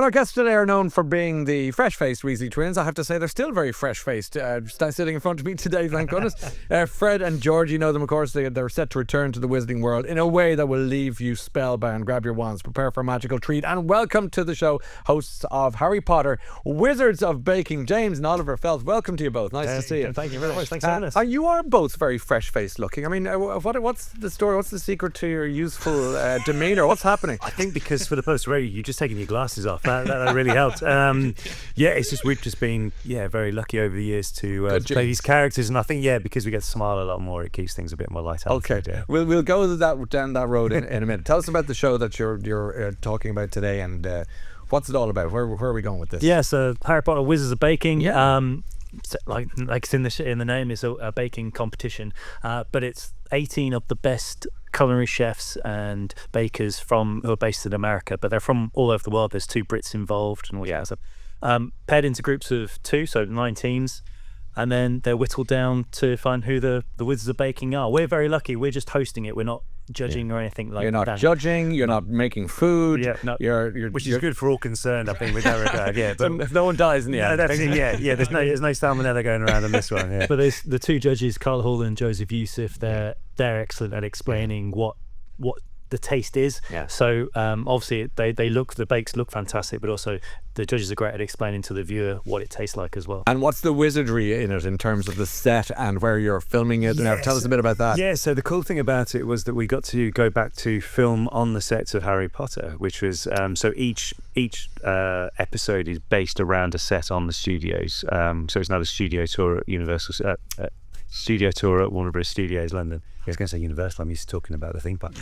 our guests today are known for being the fresh-faced Weasley twins. I have to say they're still very fresh-faced. Sitting in front of me today, thank goodness. Fred and George, you know them, of course. They're set to return to the Wizarding World in a way that will leave you spellbound. Grab your wands, prepare for a magical treat, and welcome to the show, hosts of Harry Potter, Wizards of Baking, James and Oliver Phelps. Welcome to you both. Nice to see you. Thank you very much. Thanks for having us. You are both very fresh-faced looking. I mean, what's the story? What's the secret to your youthful demeanour? What's happening? I think because for the post radio, you've just taken your glasses off. That really helped. It's just we've just been very lucky over the years to play these characters, and I think because we get to smile a lot more, it keeps things a bit more light-hearted. Okay, we'll go down that road in a minute. Tell us about the show that you're talking about today, and what's it all about? Where are we going with this? Yeah, so Harry Potter Wizards of Baking. So like it's in the name, is a baking competition, but it's 18 of the best culinary chefs and bakers who are based in America, but they're from all over the world. There's 2 Brits involved and all that. So paired into groups of 2, so 9 teams, and then they're whittled down to find who the Wizards of Baking are. We're very lucky. We're just hosting it. We're not judging or anything like that. You're not judging, you're not making food. Which is good for all concerned, I think, with that regard. But if no one dies in the end. There's no salmonella going around on this one. Yeah. But there's the 2 judges, Carl Hall and Joseph Youssef. They're excellent at explaining what the taste is. Yeah. So obviously the bakes look fantastic, but also the judges are great at explaining to the viewer what it tastes like as well. And what's the wizardry in it in terms of the set and where you're filming it? Now, tell us a bit about that. Yeah, so the cool thing about it was that we got to go back to film on the sets of Harry Potter, which was so each episode is based around a set on the studios. So it's not a studio tour at Universal. Studio tour at Warner Bros. Studios London. I was going to say Universal. I'm used to talking about the theme park.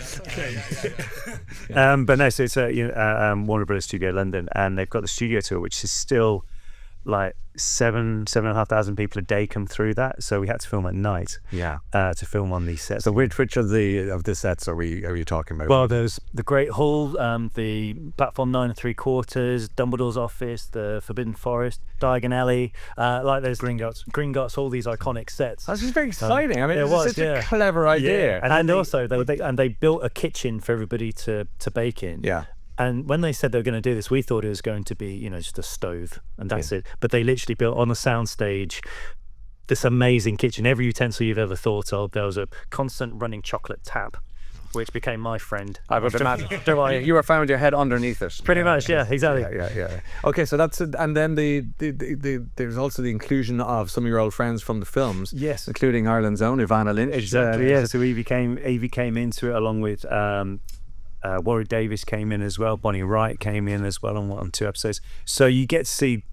But no, so it's Warner Bros. Studio London, and they've got the studio tour, which is still like 7,500 people a day come through that. So we had to film at night. Yeah. To film on these sets. So which of the sets are you talking about? Well, there's the Great Hall, the platform 9 3/4, Dumbledore's office, the Forbidden Forest, Diagon Alley, there's Gringotts, all these iconic sets. That's just very exciting. I mean, it was such a clever idea. Yeah. And also they built a kitchen for everybody to bake in. Yeah. And when they said they were going to do this, we thought it was going to be, just a stove and that's it. But they literally built on a soundstage this amazing kitchen. Every utensil you've ever thought of. There was a constant running chocolate tap, which became my friend. I would imagine. You were found your head underneath it. Pretty much, yeah, exactly. Yeah. Okay, so that's it. And then there's also the inclusion of some of your old friends from the films. Yes, including Ireland's own Ivana Lynch. Exactly. Yeah. So Evie came into it along with. Warwick Davis came in as well. Bonnie Wright came in as well on 2 episodes. So you get to see,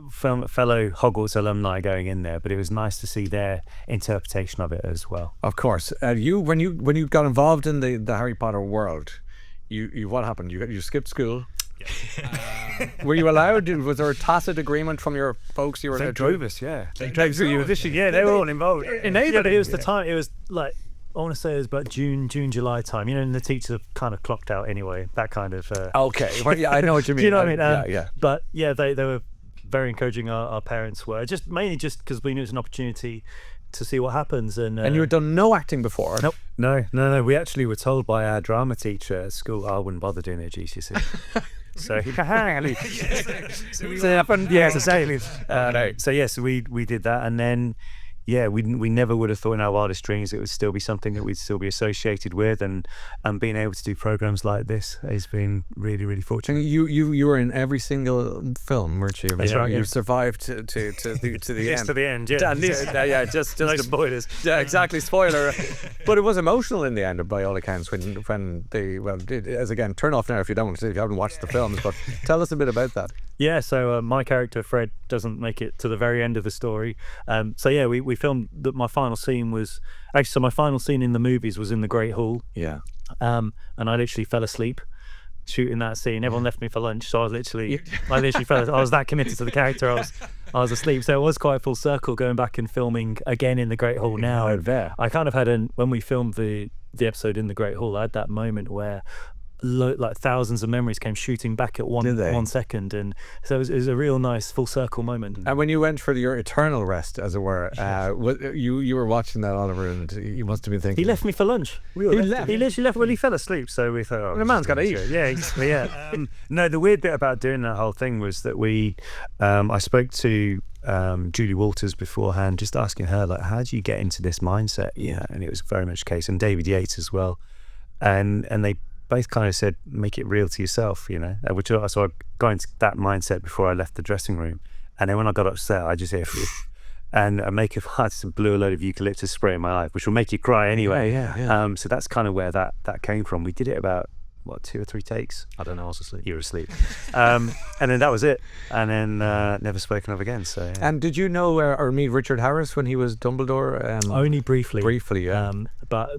fellow Hogwarts alumni going in there. But it was nice to see their interpretation of it as well. Of course, when you got involved in the Harry Potter world, you what happened? You skipped school. Yeah. Were you allowed? Was there a tacit agreement from your folks? They drove us. Yeah. They drove you. They were all involved. It was the time. It was like. I want to say it was about June, July time. And the teachers kind of clocked out anyway. That kind of. Okay. Well, yeah, I know what you mean. Do you know what I mean? Yeah. But yeah, they were very encouraging. Our parents were mainly because we knew it was an opportunity to see what happens. And you had done no acting before. Nope. No. We actually were told by our drama teacher at school, I wouldn't bother doing their GCSE. So so we did that, and then. Yeah, we never would have thought in our wildest dreams it would still be something that we'd still be associated with, and being able to do programs like this has been really, really fortunate. You were in every single film, weren't you? That's right. You survived to the end. To the end, yeah. Just no spoilers. Yeah, exactly. Spoiler. But it was emotional in the end, by all accounts, when they turn off now if you haven't watched the films. But tell us a bit about that. Yeah, so my character Fred doesn't make it to the very end of the story. We filmed that. My final scene in the movies was in the Great Hall. Yeah. And I literally fell asleep shooting that scene. Everyone left me for lunch, so I literally fell. I was that committed to the character. I was asleep. So it was quite full circle going back and filming again in the Great Hall now. I bet. I kind of had when we filmed the episode in the Great Hall, I had that moment where like thousands of memories came shooting back at 1 second, and so it was a real nice full circle moment. And when you went for your eternal rest, as it were, you were watching that, Oliver, and you must have been thinking, he left me for lunch. He literally left when he fell asleep, so we thought, well, the man's got to eat. Yeah. No, the weird bit about doing that whole thing was that I spoke to Julie Walters beforehand, just asking her, like, how do you get into this mindset? Yeah, and it was very much the case, and David Yates as well, and they both kind of said, make it real to yourself, which so I got into that mindset before I left the dressing room, and then when I got upset, I just hear and a makeup artist blew a load of eucalyptus spray in my eye, which will make you cry anyway. Yeah. So that's kind of where that came from. We did it about 2 or 3 takes. I don't know, I was asleep. You were asleep. And then that was it, and then never spoken of again. So yeah. And did you know or meet Richard Harris when he was Dumbledore? Only briefly. Yeah. But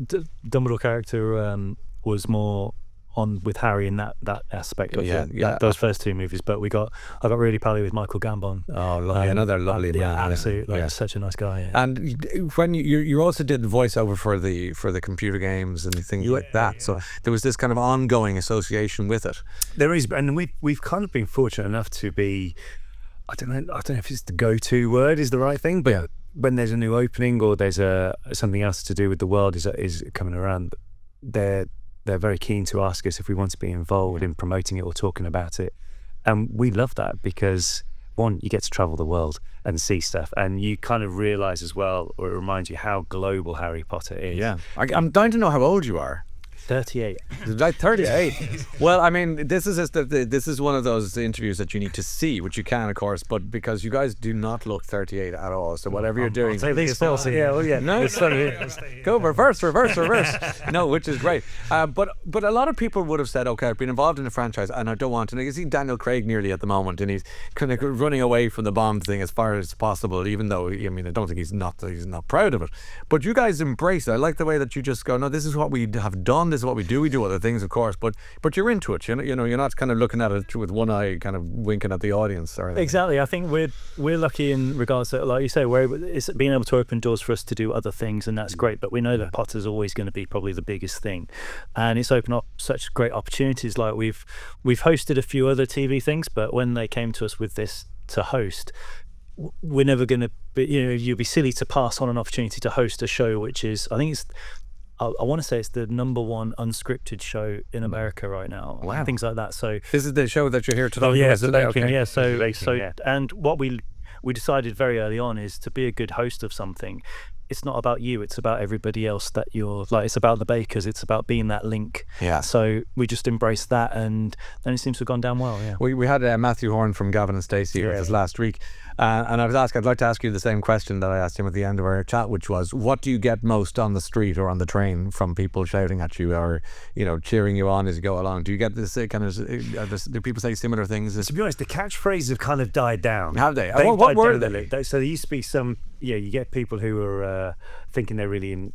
Dumbledore character was more on with Harry in that aspect of those first 2 movies. But I got really pally with Michael Gambon. Oh, lovely. Another lovely man. Absolutely, such a nice guy. Yeah. And when you also did voiceover for the computer games and things like that, so there was this kind of ongoing association with it. There is, and we've kind of been fortunate enough to be, I don't know if it's the go-to word is the right thing, but when there's a new opening or there's something else to do with the world is coming around, they're very keen to ask us if we want to be involved in promoting it or talking about it. And we love that because, one, you get to travel the world and see stuff, and you kind of realise as well, or it reminds you how global Harry Potter is. Yeah. I'm dying to know how old you are. 38. Like 38. Well, I mean, this is one of those interviews that you need to see, which you can, of course, but because you guys do not look 38 at all. So whatever you're doing, no, go reverse. No, which is great. But a lot of people would have said, okay, I've been involved in the franchise and I don't want to. And you see Daniel Craig nearly at the moment, and he's kind of running away from the Bond thing as far as possible. Even though, I mean, I don't think he's not proud of it. But you guys embrace it. I like the way that you just go, no, this is what we have done. This is what we do. We do other things, of course, but you're into it. You know, you're not kind of looking at it with one eye, kind of winking at the audience. Or exactly. I think we're lucky in regards to, like you say, it's being able to open doors for us to do other things, and that's great. But we know that Potter's always going to be probably the biggest thing, and it's opened up such great opportunities. Like we've hosted a few other TV things, but when they came to us with this to host, we're never going to be. You'd be silly to pass on an opportunity to host a show, which is, I think it's. I want to say it's the #1 unscripted show in America right now. Wow. Things like that. So this is the show that you're here to talk about today. Okay. Yeah. So and what we decided very early on is to be a good host of something. It's not about you, it's about everybody else that you're like. It's about the bakers, it's about being that link. Yeah. So we just embraced that, and then it seems to have gone down well. Yeah. We had Matthew Horn from Gavin and Stacey here with us last week, and I'd like to ask you the same question that I asked him at the end of our chat, which was, what do you get most on the street or on the train from people shouting at you or cheering you on as you go along? Do you get this kind of? Do people say similar things? To be honest, the catchphphrises have kind of died down. Have they? What were they? So there used to be some. Yeah, you get people who are thinking they're really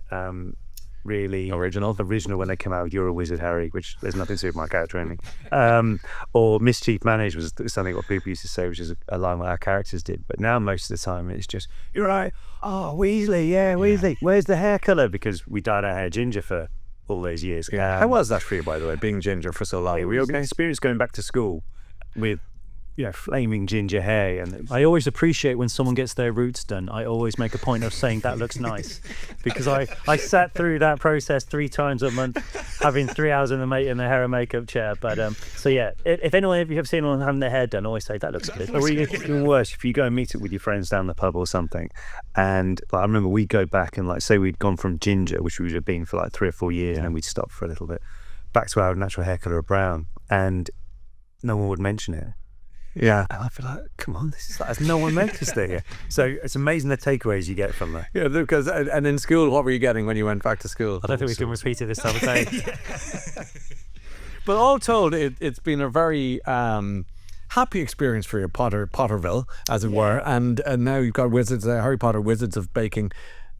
really original when they come out. You're a wizard, Harry, which there's nothing to do with my character or anything. Or mischief managed was something what people used to say, which is a line what our characters did. But now most of the time it's just, you're right, oh, Weasley, Weasley, where's the hair colour? Because we dyed our hair ginger for all those years. How was that for you, by the way, being ginger for so long? Were you okay? Experience going back to school with flaming ginger hair. And I always appreciate when someone gets their roots done. I always make a point of saying that looks nice, because I sat through that process 3 times a month, having 3 hours in the hair and makeup chair. But so yeah, if you have seen anyone having their hair done, always say that looks good. Or even worse, if you go and meet it with your friends down the pub or something, and I remember we'd go back and say we'd gone from ginger, which we would have been for 3 or 4 years, and then we'd stop for a little bit, back to our natural hair colour of brown, and no one would mention it. Yeah, and I feel like, come on, this is like, no one meant us there. So it's amazing the takeaways you get from that. Yeah, because and in school, what were you getting when you went back to school? I don't think we can repeat it this time of day. But all told, it's been a very happy experience for you, Potterville, as it were, and now you've got Harry Potter Wizards of Baking.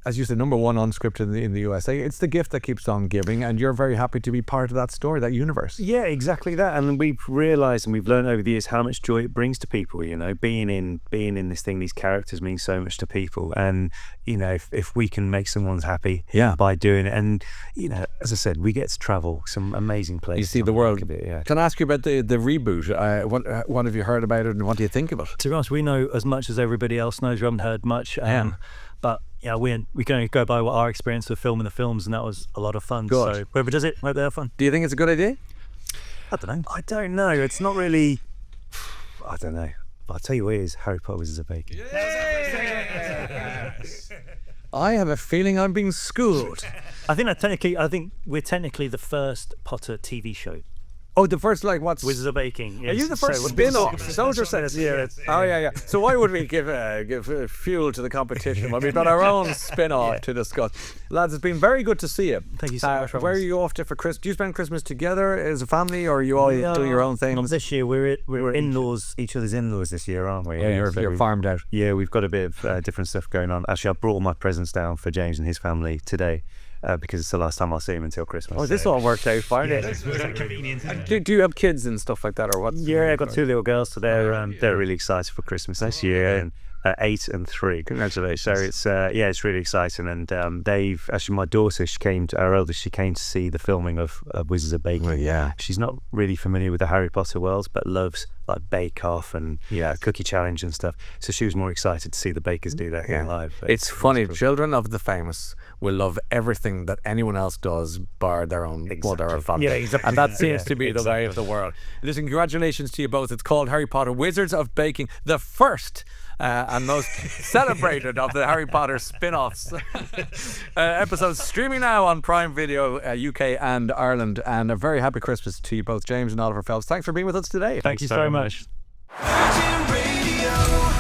as you said, #1 unscripted in the USA. It's the gift that keeps on giving, and you're very happy to be part of that story, that universe. Yeah, exactly that. And we've realised and we've learned over the years how much joy it brings to people. You know, being in this thing, these characters mean so much to people. And you know, if we can make someone happy, by doing it, and you know, as I said, we get to travel some amazing places. You see the world. Yeah. Can I ask you about the reboot? What have you heard about it, and what do you think of it? To be honest, we know as much as everybody else knows. We haven't heard much. But yeah, we can only go by what our experience of filming the films, and that was a lot of fun. Good. So whoever does it, hope they have fun. Do you think it's a good idea? I don't know. I don't know. It's not really. I don't know. But I'll tell you what it is. Harry Potter Wizards of Bacon. I have a feeling I'm being schooled. I think we're technically the first Potter TV show. Oh, the first, like, what's... Wizards of Baking. Are you the first spin-off? Soldier says. Yeah. Oh, yeah. So why would we give fuel to the competition when we've got our own spin-off to discuss? Lads, it's been very good to see you. Thank you so much. Where are you off to for Christmas? Do you spend Christmas together as a family, or are you all doing your own thing? Not this year. We're in-laws, each other's in-laws this year, aren't we? Yeah, you're farmed out. Yeah, we've got a bit of different stuff going on. Actually, I brought all my presents down for James and his family today. Because it's the last time I'll see him until Christmas. Oh, this all worked out fine. Yeah, convenient. Do you have kids and stuff like that, or what? Yeah, I've got 2 little girls, so they're really excited for Christmas this year, and 8 and 3. Congratulations! So it's really exciting, and they've actually, my daughter, our eldest, she came to see the filming of Wizards of Baking. Well, yeah, she's not really familiar with the Harry Potter world, but loves like Bake Off and Cookie Challenge and stuff. So she was more excited to see the bakers do that here live. It's funny. Children of the famous will love everything that anyone else does, bar their own mother or father. Yeah, exactly. And that seems to be the way of the world. Listen, congratulations to you both. It's called Harry Potter Wizards of Baking, the first and most celebrated of the Harry Potter spin-offs. Episodes streaming now on Prime Video UK and Ireland. And a very happy Christmas to you both, James and Oliver Phelps. Thanks for being with us today. Thank you so much. Virgin Radio.